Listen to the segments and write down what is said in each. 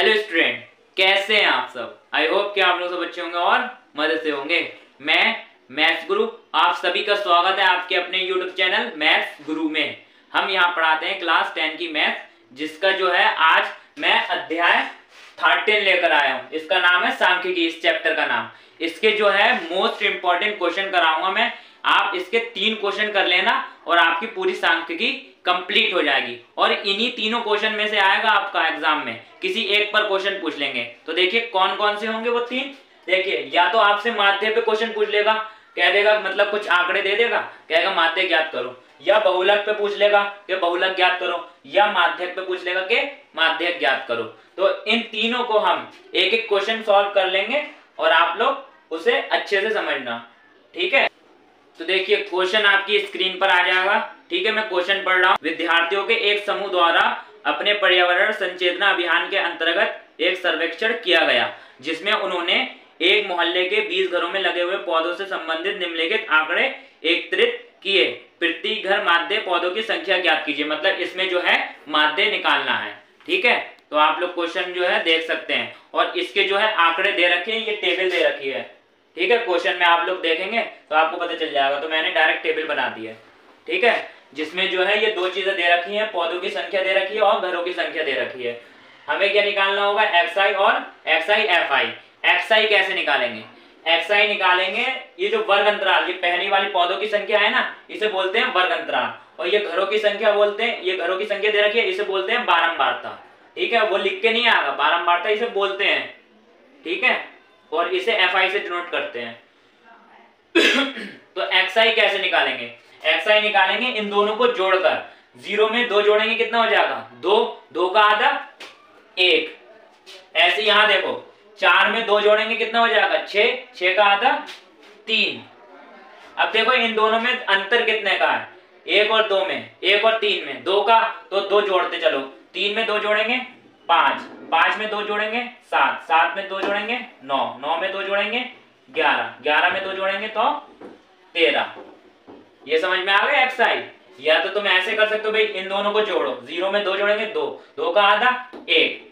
Hello student, कैसे हैं आप सब। आई होप कि आप लोग सब अच्छे होंगे और मदद से होंगे। मैं मैथ्स गुरु, आप सभी का स्वागत है आपके अपने यूट्यूब चैनल मैथ्स गुरु में। हम यहाँ पढ़ाते हैं क्लास 10 की मैथ्स, जिसका जो है आज मैं अध्याय 13 लेकर आया हूँ। इसका नाम है सांख्यिकी, इस चैप्टर का नाम। इसके जो है मोस्ट इंपॉर्टेंट क्वेश्चन कराऊंगा मैं। आप इसके 3 क्वेश्चन कर लेना और आपकी पूरी सांख्यिकी कंप्लीट हो जाएगी। और इन्हीं तीनों क्वेश्चन में से आएगा आपका एग्जाम में, किसी एक पर क्वेश्चन पूछ लेंगे। तो देखिए कौन कौन से होंगे वो 3। देखिए, या तो आपसे माध्य पे क्वेश्चन पूछ लेगा, कह देगा मतलब कुछ आंकड़े दे देगा, कहेगा माध्य ज्ञात करो। या बहुलक पे पूछ लेगा कि बहुलक ज्ञात करो, या माध्यक पे पूछ लेगा कि माध्यक ज्ञात करो। तो इन तीनों को हम एक एक क्वेश्चन सॉल्व कर लेंगे और आप लोग उसे अच्छे से समझना, ठीक है। तो देखिए क्वेश्चन आपकी स्क्रीन पर आ जाएगा, ठीक है। मैं क्वेश्चन पढ़ रहा हूँ। विद्यार्थियों के एक समूह द्वारा अपने पर्यावरण संचेतना अभियान के अंतर्गत एक सर्वेक्षण किया गया, जिसमें उन्होंने एक मोहल्ले के 20 घरों में लगे हुए पौधों से संबंधित निम्नलिखित आंकड़े एकत्रित किए। प्रति घर माध्य पौधों की संख्या ज्ञात कीजिए। मतलब इसमें जो है माध्य निकालना है, ठीक है। तो आप लोग क्वेश्चन जो है देख सकते हैं और इसके जो है आंकड़े दे रखे हैं, ये टेबल दे रखी है, ठीक है। क्वेश्चन में आप लोग देखेंगे तो आपको पता चल जाएगा। तो मैंने डायरेक्ट टेबल बना दी है, ठीक है, जिसमें जो है ये 2 चीजें दे रखी हैं, पौधों की संख्या दे रखी है और घरों की संख्या दे रखी है। हमें क्या निकालना होगा, xi और xi xi कैसे निकालेंगे, xi निकालेंगे, ये जो वर्ग अंतराल, ये पहली वाली पौधों की संख्या है ना, इसे बोलते हैं वर्ग अंतराल। और ये घरों की संख्या बोलते हैं, ये घरों की संख्या दे रखी है, इसे बोलते हैं बारंबारता, ठीक है। वो लिख के नहीं आएगा, बारंबारता इसे बोलते हैं, ठीक है। और इसे fi से डिनोट करते हैं। तो xi कैसे निकालेंगे, xi निकालेंगे इन दोनों को जोड़कर। 0 में 2 जोड़ेंगे कितना हो जाएगा, 2, 2 का आधा 1। ऐसे यहां देखो 4 में 2 जोड़ेंगे कितना हो जाएगा 6, 6 का आधा 3। अब देखो इन दोनों में अंतर कितने का है, 1 और 2 में, 1 और 3 में, 2 का, तो 2 जोड़ते चलो। 3 में 2 जोड़ेंगे 5, 5 में 2 जोड़ेंगे 7, 7 में 2 जोड़ेंगे 9, 9 में 2 जोड़ेंगे 11, 11 में 2 जोड़ेंगे तो 13। ये समझ में आ गया xi। या तो तुम ऐसे कर सकते हो भाई, इन दोनों को जोड़ो। 0 में 2 जोड़ेंगे 2, 2 का आधा 1,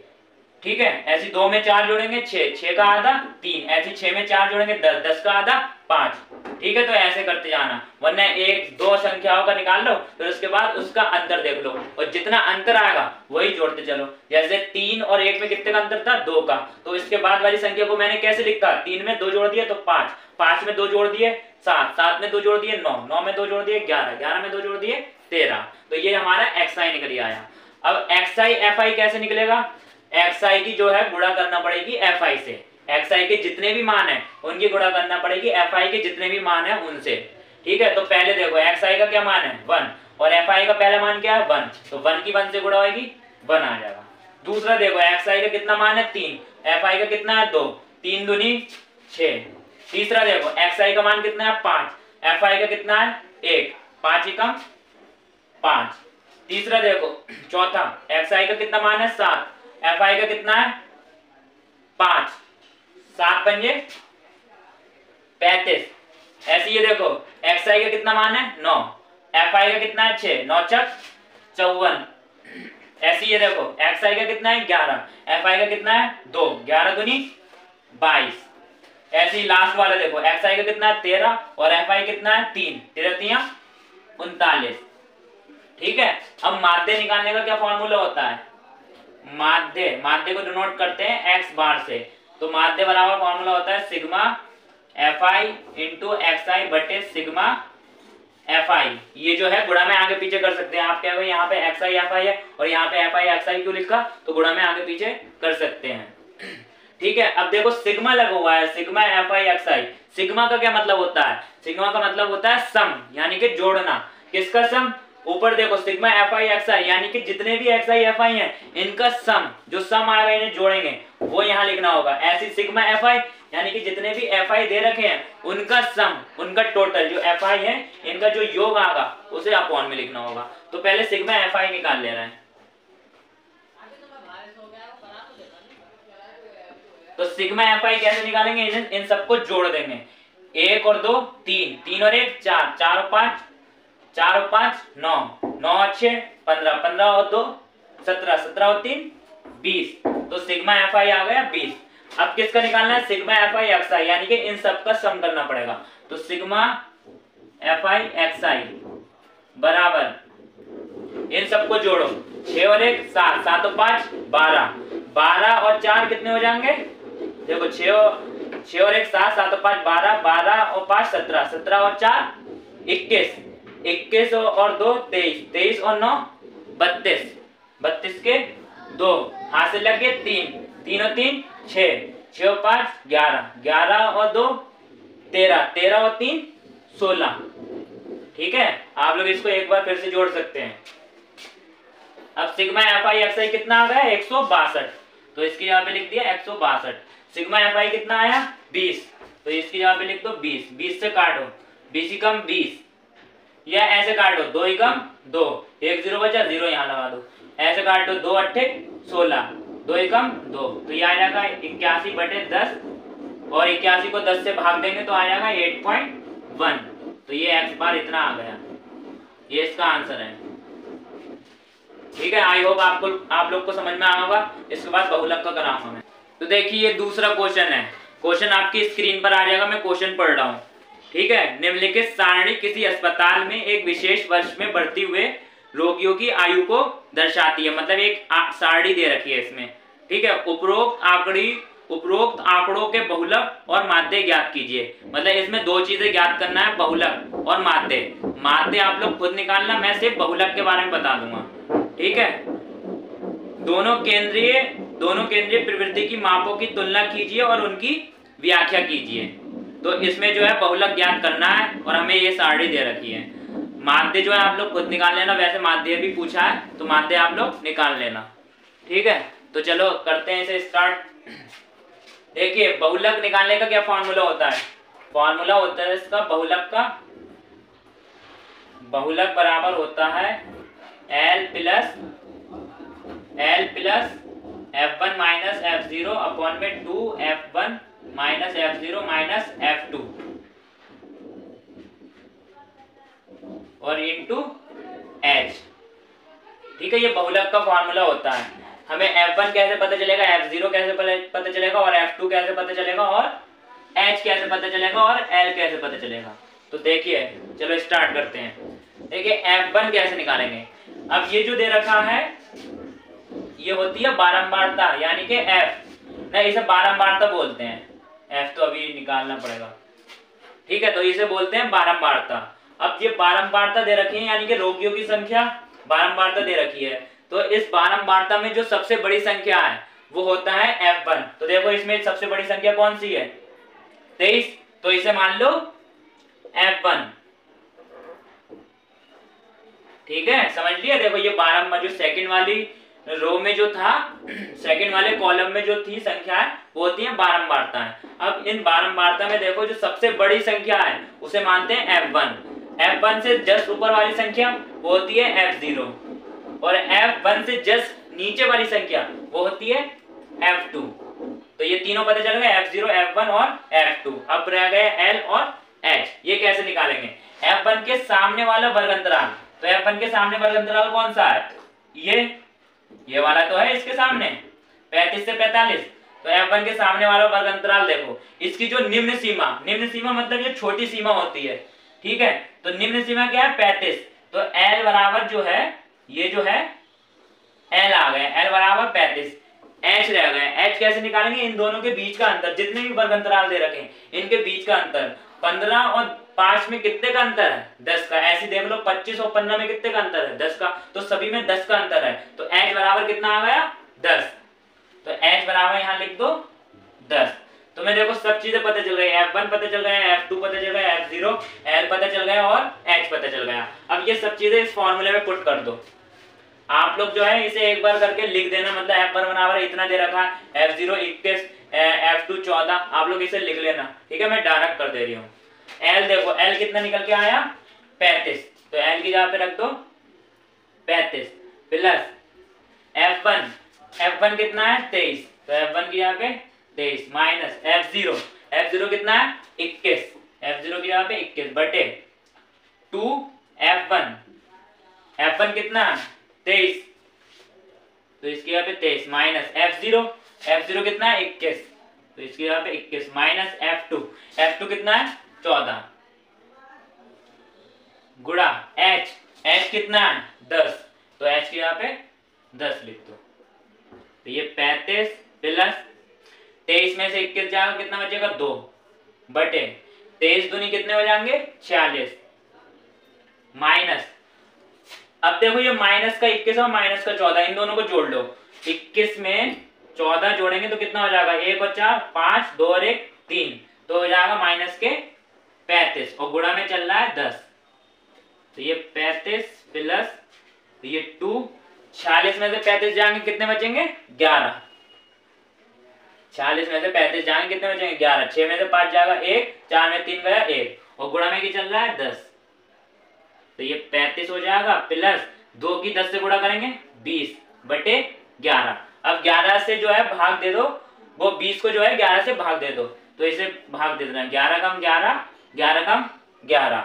ठीक है। ऐसे 2 में 4 जोड़ेंगे 6, 6 का आधा 3। ऐसे 6 में 4 जोड़ेंगे 10, 10 का आधा 5, ठीक है। तो ऐसे करते जाना, वरना 1, 2 संख्याओं का निकाल लो, फिर उसके बाद उसका अंतर देख लो और जितना अंतर आएगा वही जोड़ते चलो। जैसे 3 और 1 में कितने का अंतर था, 2 का। तो इसके बाद वाली संख्या को मैंने कैसे लिखा, 3 में 2 जोड़ दिए तो 5, 5 में 2 जोड़ दिए 7, 7 में 2 जोड़ दिए 9, 9 में 2 जोड़ दिए 11, 11 में 2 जोड़ दिए 13। तो ये हमारा xi निकल आया। अब xi fi कैसे निकलेगा, xi की जो है गुणा करना पड़ेगी fi से। xi के जितने भी मान है उनकी गुणा करना पड़ेगी fi के जितने भी मान है उनसे, ठीक है। तो पहले देखो xi का क्या मान है 1 और fi का पहला मान क्या है 1, तो 1 की 1 से गुणा होगी 1 आ जाएगा। दूसरा देखो xi का कितना मान है 3, fi का कितना है 2, 3 दूनी 6। तीसरा देखो xi का मान कितना है 5, fi का कितना है 1, 5 एकम 5। तीसरा देखो चौथा xi का कितना मान है 7, fi का कितना है 5, 7 पंजे 35। ऐसे ये देखो xi का कितना मान है 9, fi का कितना है 6, 9 छक 54। ऐसे ये देखो xi का कितना है 11, fi का कितना है 2, 11 दूनी 22। ऐसे ही लास्ट वाला देखो xi का कितना है 13 और fi कितना है 3, 13 तिया 39, ठीक है। अब माध्य निकालने का क्या फॉर्मूला होता है, माध्य को डिनोट करते हैं x बार से। तो माध्य बराबर फॉर्मूला होता है सिग्मा fi इंटू xi बटे सिग्मा fi। ये जो है गुणा में आगे पीछे कर सकते हैं आप। क्या यहाँ पे xi fi है और यहाँ पे fi xi क्यों लिखा, तो गुणा में आगे पीछे कर सकते हैं, ठीक है। अब देखो सिग्मा लगा हुआ है, सिग्मा fi xi। सिग्मा का क्या मतलब होता है, सिग्मा का मतलब होता है सम, यानी कि जोड़ना। किसका सम, ऊपर देखो सिग्मा fi xi यानी कि जितने भी xi fi हैं इनका सम, जो सम आएगा इन्हें जोड़ेंगे वो यहाँ लिखना होगा। ऐसी सिग्मा fi यानी कि जितने भी fi दे रखे हैं उनका सम, उनका टोटल जो fi है इनका जो योग आएगा उसे अपॉन में लिखना होगा। तो पहले सिग्मा fi निकाल ले रहे हैं। तो सिग्मा fi कैसे निकालेंगे, इन सबको जोड़ देंगे। 1 और 2 3, 3 और 1 4, 4 और 5 4 और 5 9, 9 और 6 15, 15 और 2 17, 17 और 3 20। तो सिग्मा एफ आई आ गया 20। अब किसका निकालना है, सिग्मा एफ आई एक्स आई, यानी कि इन सब का सम करना पड़ेगा। तो सिग्मा एफ आई एक्स आई बराबर इन सबको जोड़ो, 6 और 1 7, 7 और 5 12, 12 और 4 कितने हो जाएंगे, देखो 6 और 1 7, 7 और 5 12, 12 और 5 17, 17 और 4 21, 21 और 2 23, 23 और 9 32, 32 के 2 हाथ से लग गए 3, 3 और 3 6, 6 और 5 11, 11 और 2 13, 13 और 3 16। ठीक है, आप लोग इसको एक बार फिर से जोड़ सकते हैं। अब सिग्मा एफ आई एक्स आई कितना आ गया 162, तो इसकी जगह पे लिख दिया 162। सिग्मा एफ आई कितना आया 20, तो इसकी जगह पे लिख दो 20, 20 से काटो 20 ही कम 20, या ऐसे काटो 2 ही कम 2, 1 0 बचा 0 यहाँ लगा दो, ऐसे काटो 2 8 16, 2 ही कम 2, तो ये आ जाएगा 81/10, और 81 को 10 से भाग देंगे तो आ जाएगा 8.1। तो ये एक्स बार इतना आ गया, ये इसका आंसर है। ठीक है, आई होप आप लोग को समझ में आया होगा। इसके बाद बहुलक का कराऊंगा मैं। तो देखिए ये दूसरा क्वेश्चन है, क्वेश्चन आपकी स्क्रीन पर आ जाएगा, मैं क्वेश्चन पढ़ रहा हूँ। ठीक है, निम्नलिखित सारणी किसी अस्पताल में एक विशेष वर्ष में बढ़ती हुए रोगियों की आयु को दर्शाती है। मतलब एक सारणी दे रखी है इसमें। ठीक है, उपरोक्त आंकड़ों के बहुलक और माध्य ज्ञात कीजिए। मतलब इसमें दो चीजें ज्ञात करना है, बहुलक और माध्य। माध्य आप लोग खुद निकालना, मैं सिर्फ बहुलक के बारे में बता दूंगा। ठीक है, दोनों केंद्रीय प्रवृत्ति की मापों की तुलना कीजिए और उनकी व्याख्या कीजिए। तो इसमें जो है बहुलक ज्ञात करना है और हमें ये सारणी दे रखी है। माध्य जो है आप लोग खुद निकाल लेना, वैसे माध्य भी पूछा है तो माध्य आप लोग निकाल लेना। ठीक है, तो चलो करते हैं इसे स्टार्ट। देखिए बहुलक निकालने का क्या फॉर्मूला होता है, फॉर्मूला होता है इसका बहुलक का, बहुलक बराबर होता है L plus F1 minus F0 upon में 2F1 minus F0 minus F2 और इंटू H। ठीक है, ये बहुलक का फॉर्मूला होता है। हमें F1 कैसे पता चलेगा, F0 कैसे पता चलेगा, और F2 कैसे पता चलेगा, और H कैसे पता चलेगा, और L कैसे पता चलेगा। तो देखिए चलो स्टार्ट करते हैं। देखिए F1 कैसे निकालेंगे। अब ये जो दे रखा है ये होती है बारंबारता, यानी कि F, नहीं इसे बारंबारता बोलते हैं। F तो अभी निकालना पड़ेगा। ठीक है, तो इसे बोलते हैं बारंबारता। अब ये बारंबारता दे रखी है, यानी कि रोगियों की संख्या बारंबारता दे रखी है। तो इस बारंबारता में जो सबसे बड़ी संख्या है वो होता है F1। तो देखो इसमें सबसे बड़ी संख्या कौन सी है 23, तो इसे मान लो F1। ठीक है, समझ लिया। देखो ये बारंबार जो सेकंड वाली रो में जो था, सेकंड वाले कॉलम में जो थी संख्या है वो होती है बारंबारताएं। अब इन बारंबारता में देखो जो सबसे बड़ी संख्या है उसे मानते हैं F1। F1 से जस्ट ऊपर वाली संख्या वो होती है F0, और F1 से जस्ट नीचे वाली संख्या वो होती है F2। तो ये तीनों पता चल गए, F0, F1 और F2। अब रह गए L और H। ये कैसे निकालेंगे, F1 के सामने वाला वर्ग अंतराल। तो F1 के सामने वर्ग अंतराल कौन सा है, ये वाला तो है इसके सामने 35 से 45। तो F1 के सामने वाला वर्ग अंतराल देखो, इसकी जो निम्न सीमा मतलब ये छोटी सीमा होती है। ठीक है, तो निम्न सीमा क्या है 35। तो L बराबर जो है, ये जो है L आ गया, L बराबर 35। H रह गया, H कैसे निकालेंगे, इन दोनों के बीच का अंतर, जितने भी वर्ग अंतराल दे रखे हैं इनके बीच का अंतर। 15 और 5 में कितने का अंतर है 10 का। ऐसे देख लो 25 और 15 में कितने का अंतर है 10 का, तो सभी में 10 का अंतर है। तो H बराबर कितना आ गया 10। तो H बराबर यहाँ लिख दो 10। तो मैं देखो सब चीजें पता चल गई, F1 पता चल गया, F2 पता चल गया, F0, L पता चल गया और H पता चल गया। अब ये सब चीजें इस फॉर्मूले में पुट कर दो। आप लोग जो है इसे एक बार करके लिख देना, मतलब F1 बराबर इतना दे रखा है, F0 21, F2 14, आप लोग इसे लिख लेना। ठीक है, मैं डायरेक्ट कर दे रही हूँ। L देखो, L कितना निकल के आया 35, तो L की जगह पे रख दो 35 प्लस F1 कितना है 23, तो F1 की जगह पे 23 माइनस F0 कितना है 21, F0 की जगह पे 21 बटे 2 F1 कितना 23 तो इसके यहाँ पे 23 माइनस F0, F0 कितना है 21, तो इसके यहाँ पे 21 माइनस F2, F2 कितना है 14 गुणा H, H कितना है 10, तो H के यहाँ पे 10 लिख दो। तो ये 35 प्लस 23 में से 21 जाएगा कितना बचेगा 2 बटे 23 दूनी कितने हो जाएंगे 46 माइनस, अब देखो ये माइनस का 21 और माइनस का 14 इन दोनों को जोड़ लो, 21 में 14 जोड़ेंगे तो कितना हो जाएगा 1 और 4 5 2 और 1 3, तो हो जाएगा माइनस के 35 और गुणा में चल रहा है 10, तो ये 35 प्लस तो ये 2, 46 में से 35 जाएंगे कितने बचेंगे 11, 46 में से 35 जाएंगे कितने बचेंगे 11, 6 में से 5 जाएगा 1, 4 में 3 गया 1 और गुणा में क्या चल रहा है 10, तो ये 35 हो जाएगा प्लस 2 की 10 से गुणा करेंगे 20 बटे 11, अब 11 से जो है भाग दे दो, वो 20 को जो है 11 से भाग दे दो, तो इसे भाग दे देना 11 कम 11 11 कम 11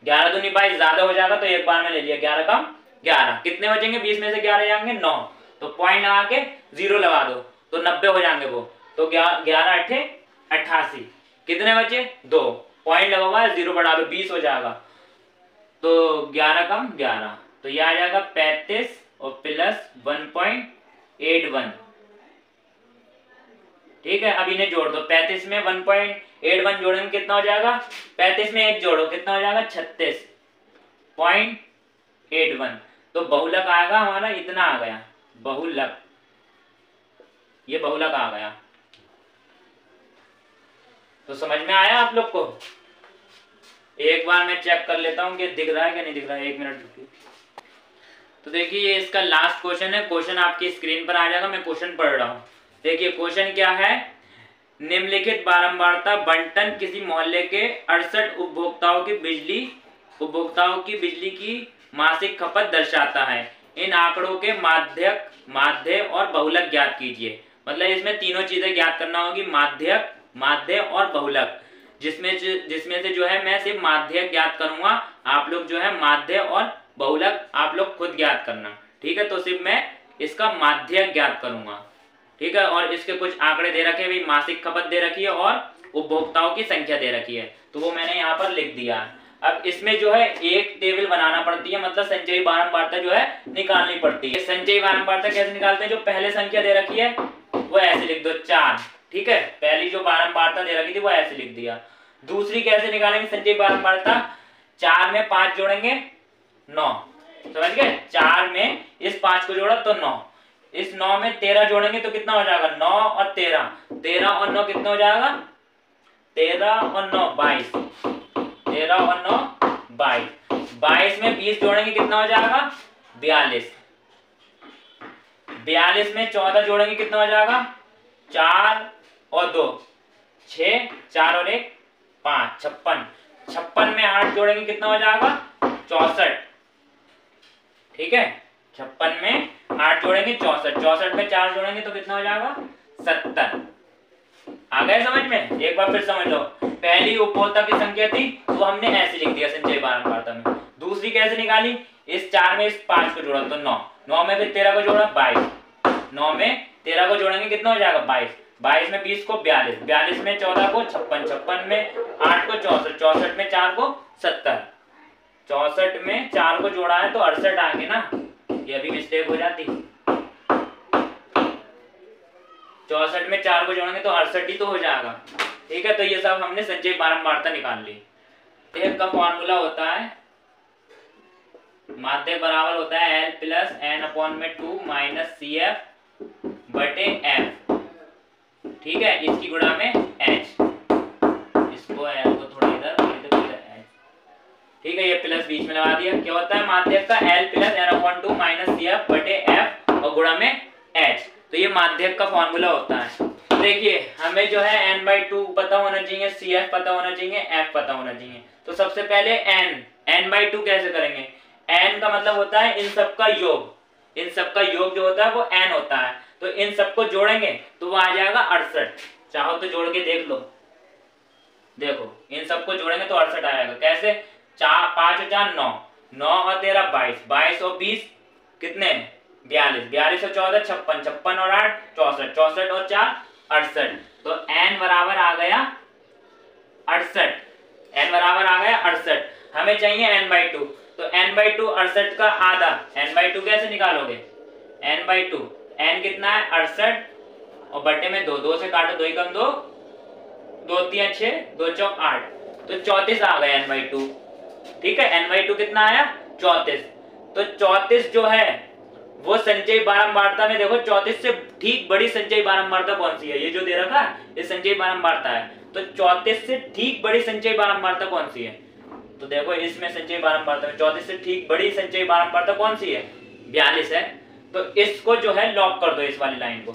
11 दूनी 22 ज्यादा हो जाएगा तो एक बार में ले लिया 11 कम 11 कितने बचेंगे 20 में से 11 जाएंगे 9, तो पॉइंट लगा के 0 लगा दो तो 90 हो जाएंगे वो, तो 11 अट्ठे 88 कितने बचे 2 पॉइंट लगा हुआ है 0 बढ़ा दो 20 हो जाएगा, तो 11 कम 11 तो ये आ जाएगा 35 और प्लस 1.81, ठीक है। अब इन्हें जोड़ दो 35 में 1.81 जोड़ेंगे कितना हो जाएगा 35 में 1 जोड़ो कितना हो जाएगा 36.81, तो बहुलक आएगा हमारा इतना आ गया बहुलक, ये बहुलक आ गया। तो समझ में आया आप लोग को, एक बार मैं चेक कर लेता हूं कि दिख रहा है कि नहीं दिख रहा है, 1 मिनट रुकिए। तो देखिए ये इसका लास्ट क्वेश्चन है, क्वेश्चन आपकी स्क्रीन पर आ जाएगा, मैं क्वेश्चन पढ़ रहा हूं। देखिए क्वेश्चन क्या है, निम्नलिखित बारंबारता बंटन किसी मोहल्ले के 68 उपभोक्ताओं की बिजली की मासिक खपत दर्शाता है, इन आंकड़ों के माध्य और बहुलक ज्ञात कीजिए। मतलब इसमें तीनों चीजें ज्ञात करना होगी, माध्य और बहुलक, जिसमें से जो है मैं सिर्फ माध्य ज्ञात करूंगा, आप लोग जो है माध्य और बहुलक आप लोग खुद ज्ञात करना, ठीक है। तो सिर्फ मैं इसका माध्य ज्ञात करूंगा, ठीक है। और इसके कुछ आंकड़े दे रखे हैं, मासिक खपत दे रखी है और उपभोक्ताओं की संख्या दे रखी है, तो वो मैंने यहाँ पर लिख दिया। अब इसमें जो है एक टेबल बनाना पड़ती है, मतलब संचयी बारंबारता जो है निकालनी पड़ती है। संचयी बारंबारता कैसे निकालते हैं, जो पहले संख्या दे रखी है वो ऐसे लिख दो 4, ठीक है। पहली जो बारंबारता दे रखी थी वो ऐसे लिख दिया। दूसरी कैसे निकालेंगे संचयी बारंबारता, 4 में 5 जोड़ेंगे 9, समझ गए, 4 में इस 5 को जोड़ा तो 9, इस 9 में 13 जोड़ेंगे तो कितना हो जाएगा 9 और 13, 13 और 9 कितना हो जाएगा 13 और 9 22, 13 और 9 22, 22 में 20 जोड़ेंगे कितना हो जाएगा 42, 42 में 14 जोड़ेंगे कितना हो जाएगा 4 और 2 6, 4 और 1 5 56, 56 में 8 जोड़ेंगे कितना हो जाएगा 64, ठीक है। 56 में 8 जोड़ेंगे 64, 64 में 4 जोड़ेंगे तो कितना हो जाएगा 70। आ गए समझ में, एक बार फिर समझ लो। पहली उपभोक्ता की संख्या थी तो हमने ऐसे लिख दिया संचयी बारंबारता में। दूसरी कैसे निकाली, इस 4 में इस 5 को जोड़ा तो 9, 9 में फिर 13 को जोड़ा 22, 9 में 13 को जोड़ेंगे कितना हो जाएगा 22, 22 में 20 को 42, 42 में 14 को 56, 56 में 8 को 64, 64 में 4 को 70, 64 में 4 को जोड़ा है तो 68 आएंगे ना, ये अभी मिस्टेक हो जाती, 64 में 4 को जोड़ेंगे तो 68 ही तो हो जाएगा, ठीक है। तो ये सब हमने संचयी बारंबारता निकाल ली। एक का फॉर्मूला होता है माध्य बराबर होता है L plus n/2 minus CF बटे F, ठीक है, इसकी गुणा में H, इसको L को थोड़ा इधर H, ठीक है, ये प्लस बीच में लगा दिया। क्या होता है माध्यक का L plus n/2 minus CF बटे F और गुणा में H, तो ये माध्यक का फॉर्मूला होता है। देखिए हमें जो है n/2 पता होना चाहिए, CF पता होना चाहिए, F पता होना चाहिए। तो सबसे पहले n/2 कैसे करेंगे, n का मतलब होता है इन सब का योग, इन सब का योग जो होता है वो n होता है, तो इन सबको जोड़ेंगे तो वो आ जाएगा 68, चाहो तो जोड़ के देख लो, देखो इन सबको जोड़ेंगे तो 68 आएगा। कैसे, 4 5 और 4 9, 9 और 13 22, 22 और 20 कितने 42, 42 और 14 56, 56 और 8 64, 64 और 4 68। तो n बराबर आ गया 68, n बराबर आ गया 68। हमें चाहिए n/2, तो n/2 68 का आधा, n/2 कैसे निकालोगे, n/2, n कितना है 68 और बटे में 2, 2 से काटो 2 कम 2, 2 3 6, 2 चौक 8, तो 34 आ गया n/2। ठीक है, n/2 कितना आया 34। तो 34 जो है वो संचयी बारंबारता में देखो 34 से ठीक बड़ी संचयी बारंबारता कौन सी है, ये जो दे रखा है ये संचयी बारंबारता है। तो 34 से ठीक बड़ी संचयी बारंबारता कौन सी है, तो देखो इसमें संचयी बारंबारता में 34 से ठीक बड़ी संचयी बारंबारता कौन सी है, 42 है। तो इसको जो है लॉक कर दो, इस वाली लाइन को,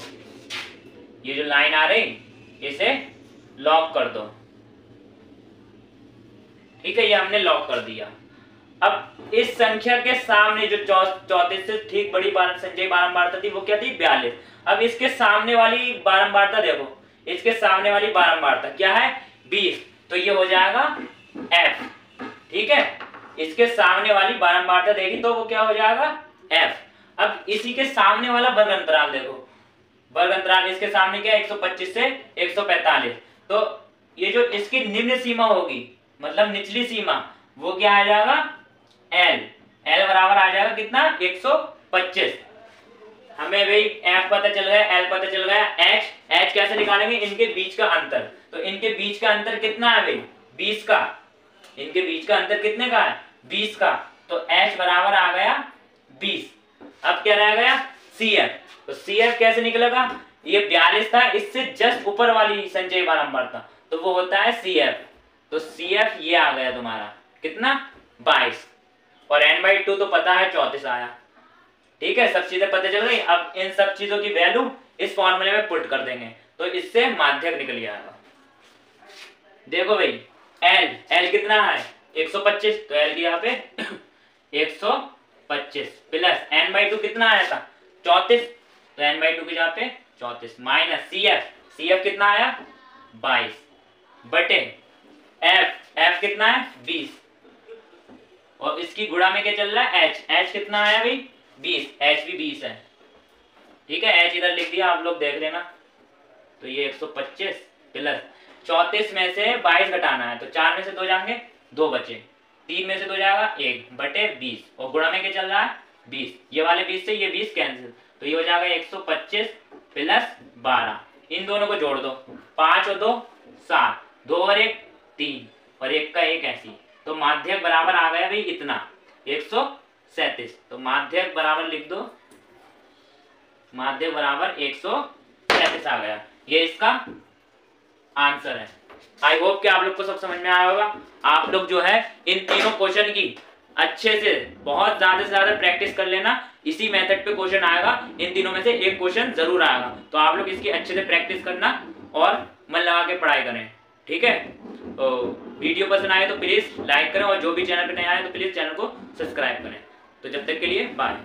ये जो लाइन आ रही इसे लॉक कर दो। ठीक है, ये हमने लॉक कर दिया। अब इस संख्या के सामने जो 34 से ठीक बड़ी संचयी बारंबारता थी वो क्या थी, 42। अब इसके सामने वाली बारंबारता देखो, इसके सामने वाली बारंबारता क्या है 20, तो ये हो जाएगा f। ठीक है, इसके सामने वाली बारंबारता देखी तो वो क्या हो जाएगा f। अब इसी के सामने वाला वर्ग अंतराल देखो, वर्ग अंतराल इसके सामने क्या है 125 से 145, तो ये जो इसकी निम्न सीमा होगी मतलब निचली सीमा वो क्या आ जाएगा L, L बराबर आ जाएगा कितना 125। हमें भाई F पता चल गया, L पता चल गया, H कैसे निकालेंगे, इनके बीच का अंतर, तो इनके बीच का अंतर कितना है भाई 20 का, इनके बीच का अंतर कितने का है 20 का, तो H बराबर आ गया 20। अब क्या रह गया CF, तो CF कैसे निकलेगा, ये 42 था, इससे जस्ट ऊपर वाली संचयी बारंबारता, तो वो होता है CF। तो CF ये आ गया तुम्हारा कितना 22, और n/2 तो पता है 34 आया। ठीक है, सब चीजें पता चल गई। अब इन सब चीजों की वैल्यू इस फॉर्मूले में पुट कर देंगे तो इससे माध्यक निकल आएगा। देखो भाई L कितना है 125, तो L की यहाँ पे 125 प्लस n/2 कितना आया था 34, तो n/2 की जगह पे 34 माइनस CF कितना आया 22 बटे F कितना है 20, और इसकी गुणा में क्या चल रहा है H कितना आया भाई 20, H भी 20 है। ठीक है, H इधर लिख दिया, आप लोग देख लेना। तो ये 125 प्लस 34 में से 22 घटाना है, तो 4 में से 2 जाएंगे 2 बचे, 3 में से 2 जाएगा 1 बटे 20, और गुणा में क्या चल रहा है 20, ये वाले 20 से ये 20 कैंसिल, तो ये हो जाएगा 125 प्लस 12, इन दोनों को जोड़ दो, 5 और 2 7, 2 और 1 3, और 1 का 1 ऐसी, तो माध्यक बराबर आ गया भाई इतना 137। तो माध्यक बराबर लिख दो, माध्यक बराबर 137 आ गया, ये इसका आंसर है। आई होप कि आप लोग को सब समझ में आया होगा। आप लोग जो है इन तीनों क्वेश्चन की अच्छे से बहुत ज्यादा से ज्यादा प्रैक्टिस कर लेना, इसी मेथड पे क्वेश्चन आएगा, इन तीनों में से एक क्वेश्चन जरूर आएगा, तो आप लोग इसकी अच्छे से प्रैक्टिस करना और मन लगा के पढ़ाई करें। ठीक है, तो वीडियो पसंद आए तो प्लीज लाइक करें, और जो भी चैनल पे नया आए तो प्लीज चैनल को सब्सक्राइब करें। तो जब तक के लिए बाय।